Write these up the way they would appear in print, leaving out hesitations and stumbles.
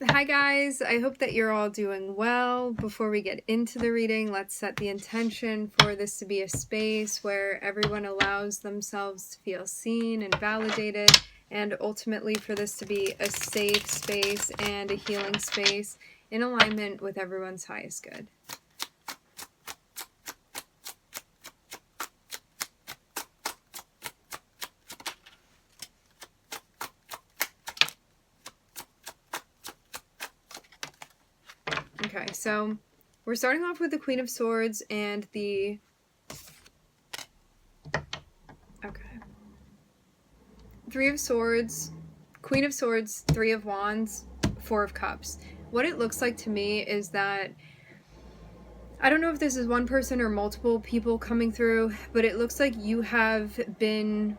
Hi guys, I hope that you're all doing well. Before we get into the reading, let's set the intention for this to be a space where everyone allows themselves to feel seen and validated, and ultimately for this to be a safe space and a healing space in alignment with everyone's highest good. Okay, so we're starting off with the Queen of Swords and the... Okay. Three of Swords, Queen of Swords, Three of Wands, Four of Cups. What it looks like to me is that, I don't know if this is one person or multiple people coming through, but it looks like you have been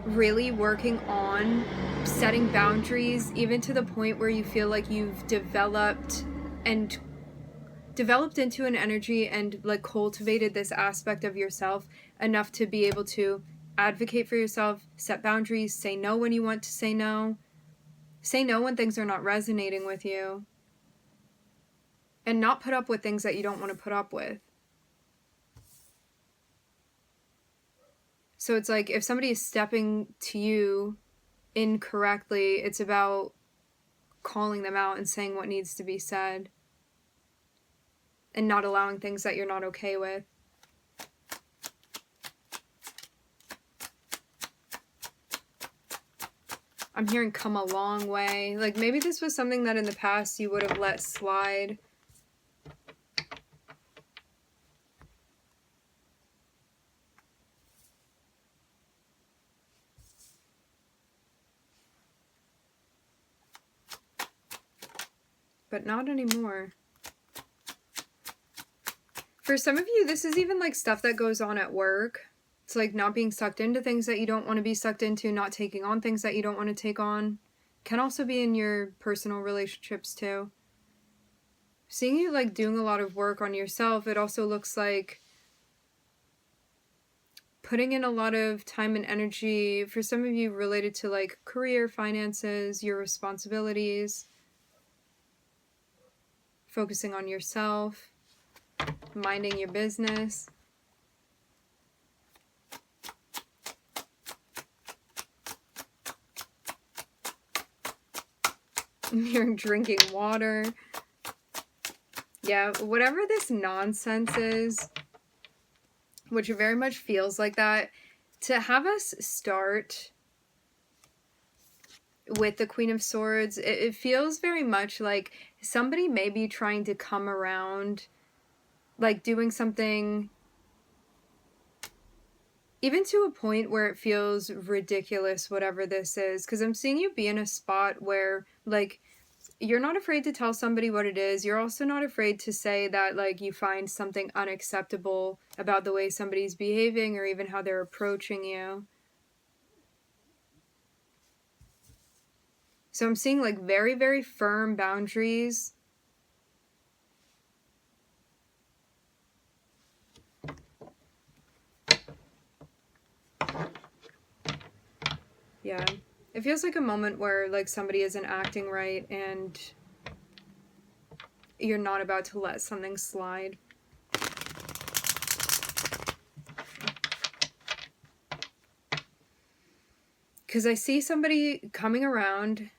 really working on setting boundaries, even to the point where you feel like you've developed into an energy and like cultivated this aspect of yourself enough to be able to advocate for yourself, set boundaries, say no when you want to say no when things are not resonating with you, and not put up with things that you don't want to put up with. So it's like if somebody is stepping to you incorrectly, it's about calling them out and saying what needs to be said and not allowing things that you're not okay with. I'm hearing come a long way. Like maybe this was something that in the past you would have let slide. But not anymore. For some of you, this is even like stuff that goes on at work. It's like not being sucked into things that you don't want to be sucked into, not taking on things that you don't want to take on. Can also be in your personal relationships too. Seeing you like doing a lot of work on yourself, it also looks like putting in a lot of time and energy, for some of you, related to like career, finances, your responsibilities, focusing on yourself, minding your business. I'm hearing drinking water. Yeah, whatever this nonsense is, which very much feels like that, to have us start with the Queen of Swords, it feels very much like somebody may be trying to come around, like doing something even to a point where it feels ridiculous, whatever this is. Because I'm seeing you be in a spot where, like, you're not afraid to tell somebody what it is. You're also not afraid to say that, like, you find something unacceptable about the way somebody's behaving or even how they're approaching you. So I'm seeing, like, very, very firm boundaries. Yeah. It feels like a moment where, like, somebody isn't acting right and you're not about to let something slide. Because I see somebody coming around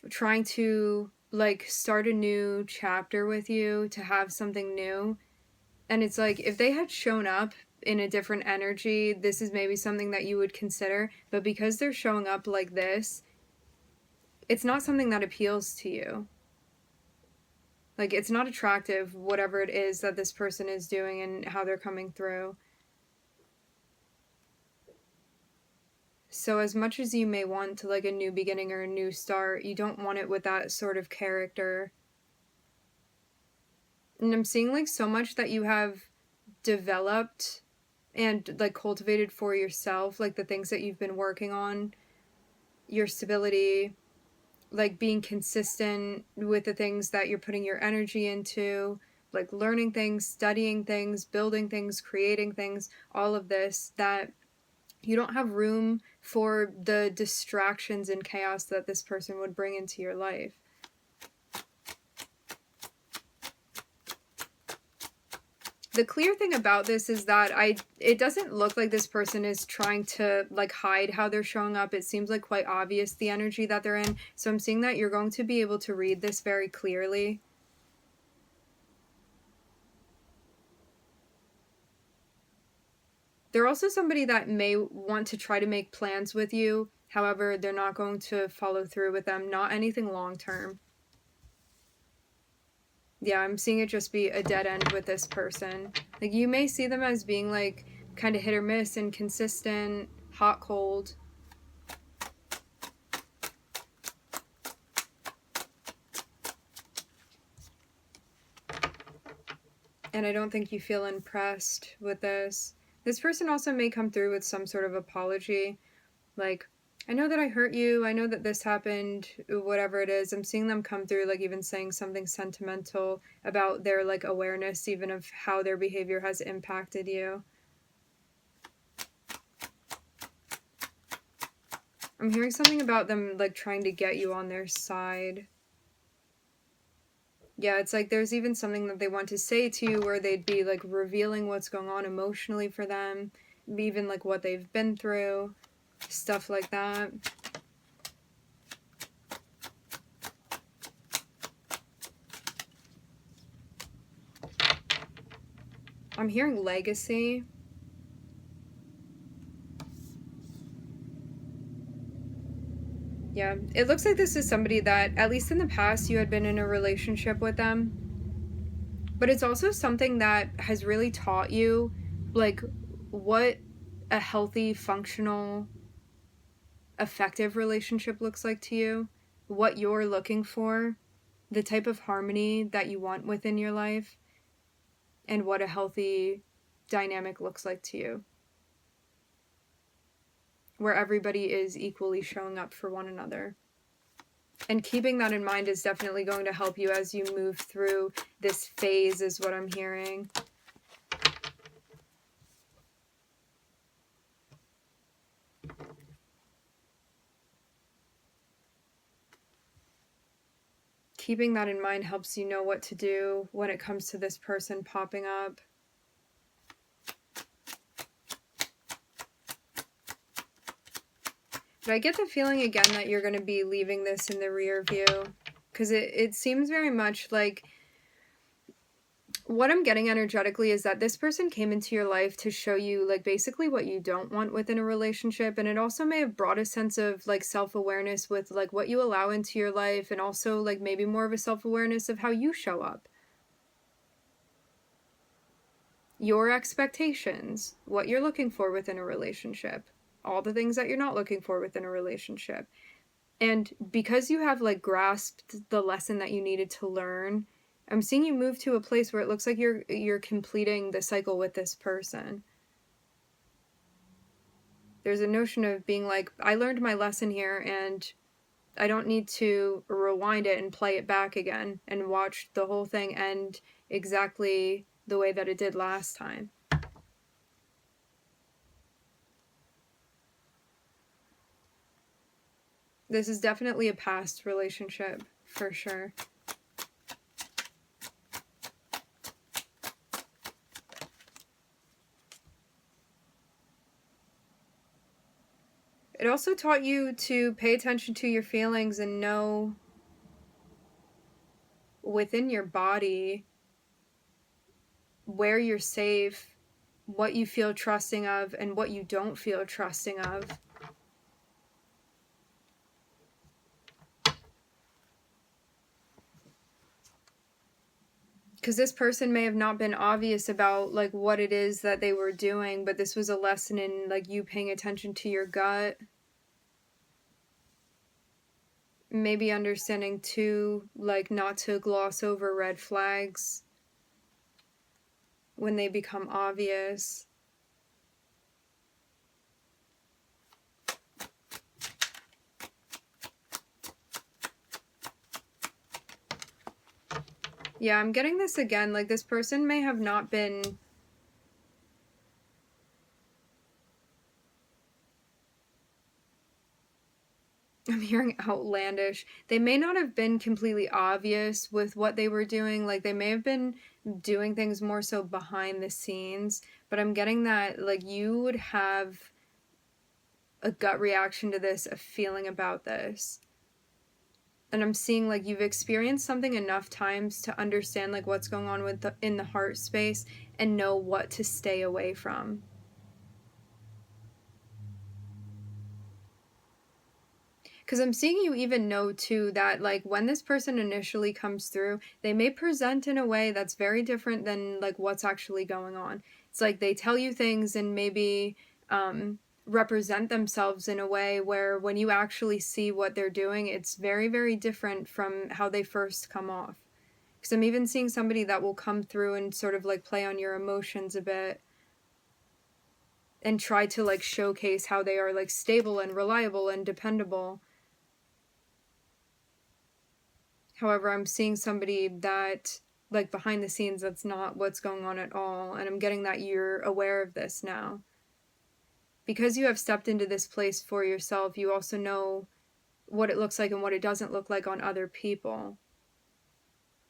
trying to like start a new chapter with you, to have something new. And it's like if they had shown up in a different energy, this is maybe something that you would consider. But because they're showing up like this, it's not something that appeals to you. Like it's not attractive, whatever it is that this person is doing and how they're coming through. So as much as you may want to like a new beginning or a new start, you don't want it with that sort of character. And I'm seeing like so much that you have developed and like cultivated for yourself, like the things that you've been working on, your stability, like being consistent with the things that you're putting your energy into, like learning things, studying things, building things, creating things, all of this, that you don't have room for the distractions and chaos that this person would bring into your life. The clear thing about this is that it doesn't look like this person is trying to like hide how they're showing up. It seems like quite obvious the energy that they're in. So I'm seeing that you're going to be able to read this very clearly. They're also somebody that may want to try to make plans with you. However, they're not going to follow through with them. Not anything long term. Yeah, I'm seeing it just be a dead end with this person. Like, you may see them as being, like, kind of hit or miss, inconsistent, hot, cold. And I don't think you feel impressed with this. This person also may come through with some sort of apology. Like, I know that I hurt you. I know that this happened, whatever it is. I'm seeing them come through, like, even saying something sentimental about their, like, awareness, even of how their behavior has impacted you. I'm hearing something about them, like, trying to get you on their side. Yeah, it's like there's even something that they want to say to you where they'd be, like, revealing what's going on emotionally for them. Even, like, what they've been through. Stuff like that. I'm hearing legacy. Yeah, it looks like this is somebody that, at least in the past, you had been in a relationship with them. But it's also something that has really taught you, like, what a healthy, functional, effective relationship looks like to you, what you're looking for, the type of harmony that you want within your life, and what a healthy dynamic looks like to you, where everybody is equally showing up for one another. And keeping that in mind is definitely going to help you as you move through this phase, is what I'm hearing. Keeping that in mind helps you know what to do when it comes to this person popping up. But I get the feeling again that you're going to be leaving this in the rear view, because it seems very much like what I'm getting energetically is that this person came into your life to show you, like, basically what you don't want within a relationship. And it also may have brought a sense of, like, self-awareness with, like, what you allow into your life, and also, like, maybe more of a self-awareness of how you show up. Your expectations, what you're looking for within a relationship, all the things that you're not looking for within a relationship. And because you have, like, grasped the lesson that you needed to learn, I'm seeing you move to a place where it looks like you're completing the cycle with this person. There's a notion of being like, I learned my lesson here, and I don't need to rewind it and play it back again and watch the whole thing end exactly the way that it did last time. This is definitely a past relationship, for sure. It also taught you to pay attention to your feelings and know within your body where you're safe, what you feel trusting of, and what you don't feel trusting of. Because this person may have not been obvious about, like, what it is that they were doing, but this was a lesson in, like, you paying attention to your gut. Maybe understanding, too, like, not to gloss over red flags when they become obvious. Yeah, I'm getting this again. Like, this person may have not been I'm hearing outlandish. They may not have been completely obvious with what they were doing. Like, they may have been doing things more so behind the scenes, but I'm getting that, like, you would have a gut reaction to this, a feeling about this. And I'm seeing, like, you've experienced something enough times to understand, like, what's going on with in the heart space and know what to stay away from. Because I'm seeing you even know, too, that, like, when this person initially comes through, they may present in a way that's very different than, like, what's actually going on. It's like they tell you things and maybe represent themselves in a way where when you actually see what they're doing, it's very, very different from how they first come off. Because I'm even seeing somebody that will come through and sort of, like, play on your emotions a bit and try to, like, showcase how they are, like, stable and reliable and dependable. However, I'm seeing somebody that, like, behind the scenes, that's not what's going on at all. And I'm getting that you're aware of this now. Because you have stepped into this place for yourself, you also know what it looks like and what it doesn't look like on other people.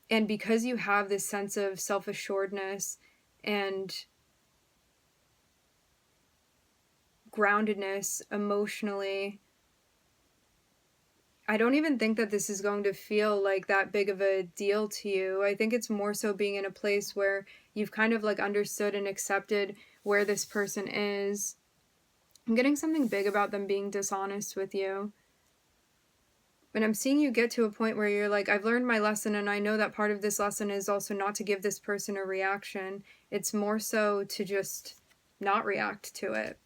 And because you have this sense of self-assuredness and groundedness emotionally, I don't even think that this is going to feel like that big of a deal to you. I think it's more so being in a place where you've kind of, like, understood and accepted where this person is. I'm getting something big about them being dishonest with you. And I'm seeing you get to a point where you're like, I've learned my lesson, and I know that part of this lesson is also not to give this person a reaction. It's more so to just not react to it.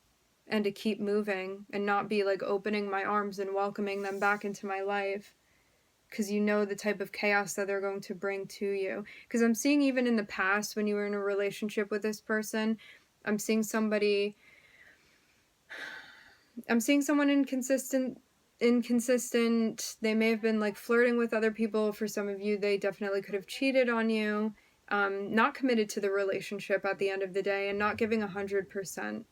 And to keep moving and not be, like, opening my arms and welcoming them back into my life, because you know the type of chaos that they're going to bring to you. Because I'm seeing even in the past when you were in a relationship with this person, I'm seeing someone inconsistent. They may have been, like, flirting with other people. For some of you, they definitely could have cheated on you. Not committed to the relationship at the end of the day and not giving 100%.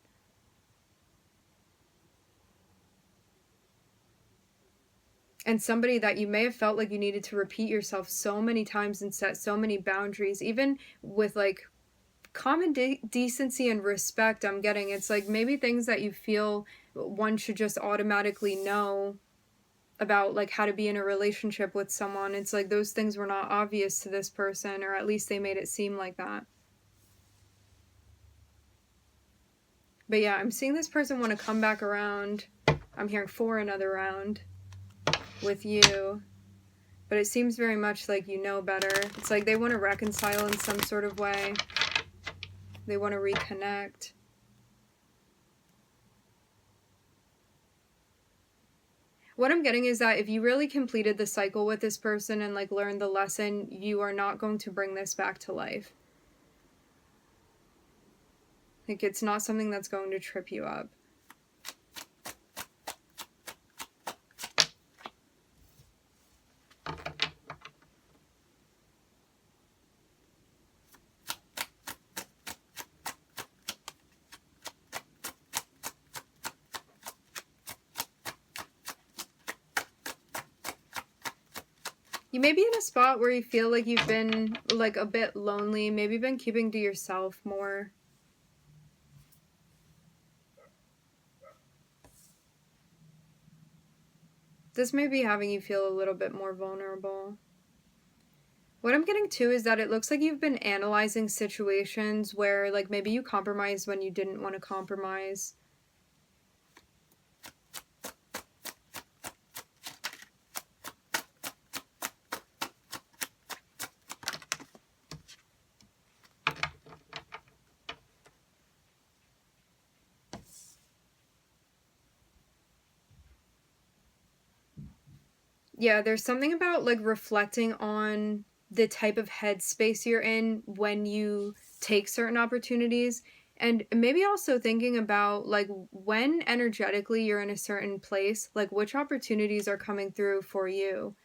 And somebody that you may have felt like you needed to repeat yourself so many times and set so many boundaries, even with, like, common decency and respect. I'm getting it's like maybe things that you feel one should just automatically know about, like, how to be in a relationship with someone. It's like those things were not obvious to this person, or at least they made it seem like that. But yeah, I'm seeing this person want to come back around. I'm hearing for another round with you. But it seems very much like you know better. It's like they want to reconcile in some sort of way. They want to reconnect. What I'm getting is that if you really completed the cycle with this person and, like, learned the lesson, you are not going to bring this back to life. Like, it's not something that's going to trip you up. You may be in a spot where you feel like you've been, like, a bit lonely, maybe been keeping to yourself more. This may be having you feel a little bit more vulnerable. What I'm getting too is that it looks like you've been analyzing situations where, like, maybe you compromised when you didn't want to compromise. Yeah, there's something about, like, reflecting on the type of headspace you're in when you take certain opportunities, and maybe also thinking about, like, when energetically you're in a certain place, like, which opportunities are coming through for you.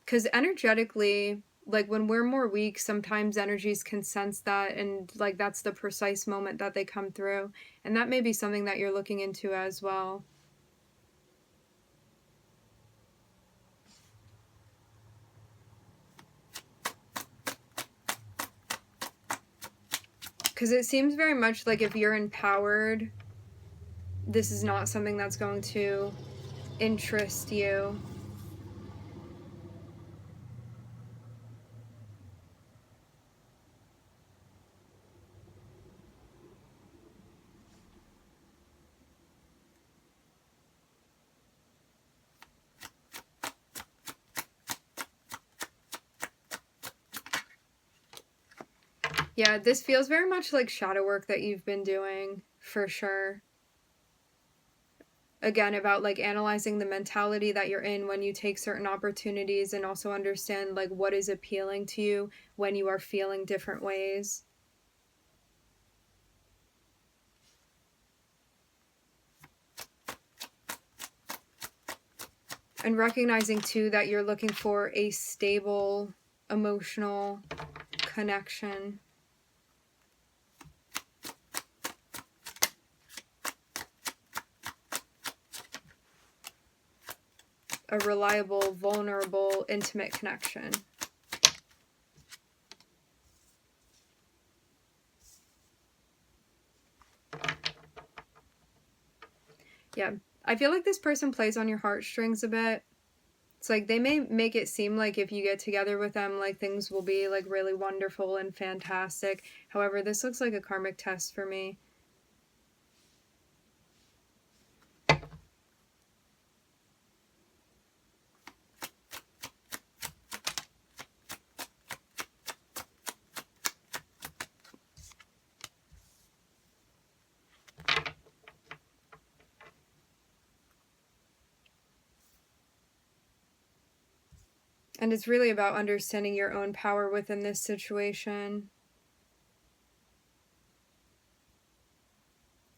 Because energetically, like, when we're more weak, sometimes energies can sense that, and, like, that's the precise moment that they come through. And that may be something that you're looking into as well. Because it seems very much like if you're empowered, this is not something that's going to interest you. Yeah, this feels very much like shadow work that you've been doing, for sure. Again, about like analyzing the mentality that you're in when you take certain opportunities, and also understand like what is appealing to you when you are feeling different ways. And recognizing too that you're looking for a stable emotional connection. A reliable, vulnerable, intimate connection. Yeah, I feel like this person plays on your heartstrings a bit. It's like they may make it seem like if you get together with them, like things will be like really wonderful and fantastic. However, this looks like a karmic test for me. And it's really about understanding your own power within this situation.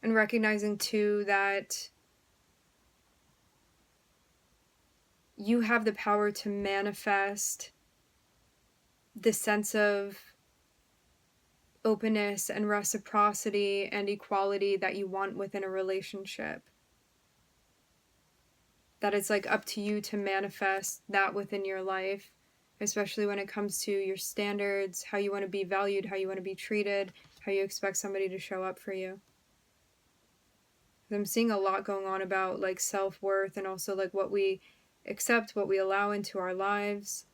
And recognizing too that you have the power to manifest the sense of openness and reciprocity and equality that you want within a relationship. That it's like up to you to manifest that within your life, especially when it comes to your standards, how you want to be valued, how you want to be treated, how you expect somebody to show up for you. I'm seeing a lot going on about like self-worth, and also like what we accept, what we allow into our lives.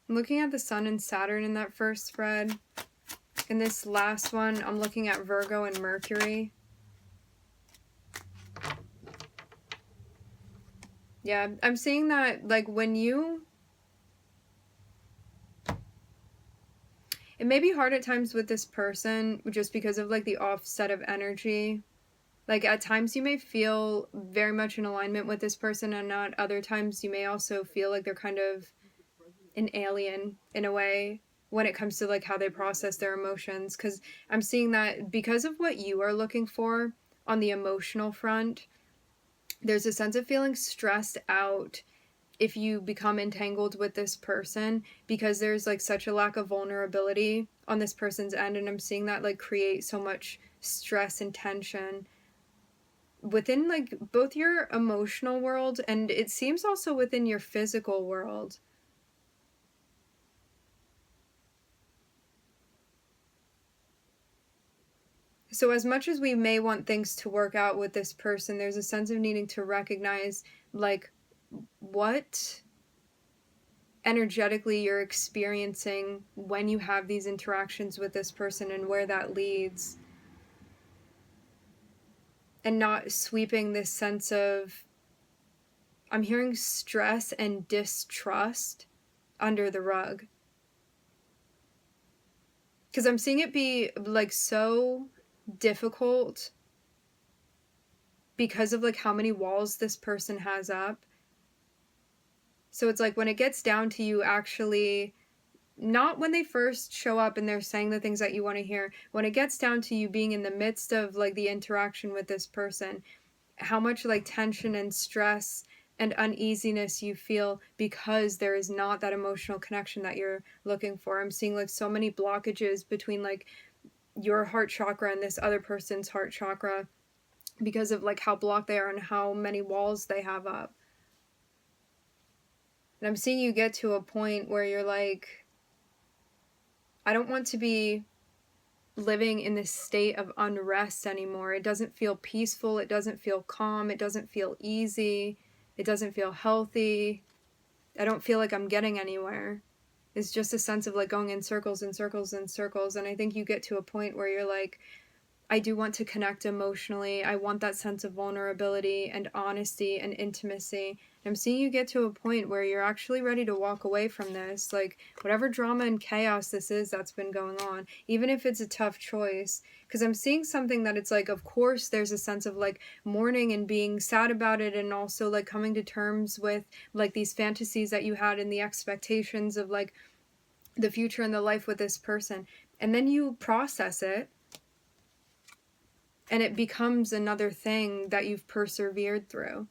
I'm looking at the Sun and Saturn in that first spread. In this last one, I'm looking at Virgo and Mercury. Yeah, I'm seeing that like when you... It may be hard at times with this person just because of like the offset of energy. Like at times you may feel very much in alignment with this person, and at other times you may also feel like they're kind of an alien in a way when it comes to like how they process their emotions. Because I'm seeing that because of what you are looking for on the emotional front, there's a sense of feeling stressed out if you become entangled with this person, because there's like such a lack of vulnerability on this person's end, and I'm seeing that like create so much stress and tension within like both your emotional world, and it seems also within your physical world. So as much as we may want things to work out with this person, there's a sense of needing to recognize like what energetically you're experiencing when you have these interactions with this person and where that leads. And not sweeping this sense of, I'm hearing stress and distrust under the rug. Because I'm seeing it be like so difficult because of like how many walls this person has up. So it's like when it gets down to you actually, not when they first show up and they're saying the things that you want to hear, when it gets down to you being in the midst of like the interaction with this person, how much like tension and stress and uneasiness you feel because there is not that emotional connection that you're looking for. I'm seeing like so many blockages between like your heart chakra and this other person's heart chakra because of like how blocked they are and how many walls they have up. And I'm seeing you get to a point where you're like, I don't want to be living in this state of unrest anymore. It doesn't feel peaceful. It doesn't feel calm. It doesn't feel easy. It doesn't feel healthy. I don't feel like I'm getting anywhere. It's just a sense of like going in circles and circles and circles. And I think you get to a point where you're like, I do want to connect emotionally. I want that sense of vulnerability and honesty and intimacy. I'm seeing you get to a point where you're actually ready to walk away from this. Like, whatever drama and chaos this is that's been going on, even if it's a tough choice. Because I'm seeing something that it's like, of course, there's a sense of like mourning and being sad about it, and also like coming to terms with like these fantasies that you had and the expectations of like the future and the life with this person. And then you process it, and it becomes another thing that you've persevered through.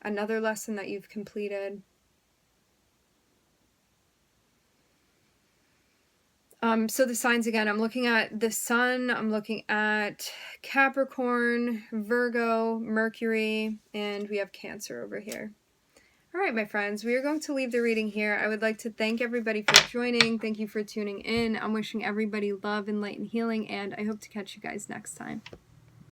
Another lesson that you've completed. So the signs again, I'm looking at the Sun, I'm looking at Capricorn, Virgo, Mercury, and we have Cancer over here. All right, my friends, we are going to leave the reading here. I would like to thank everybody for joining. Thank you for tuning in. I'm wishing everybody love and light and healing, and I hope to catch you guys next time.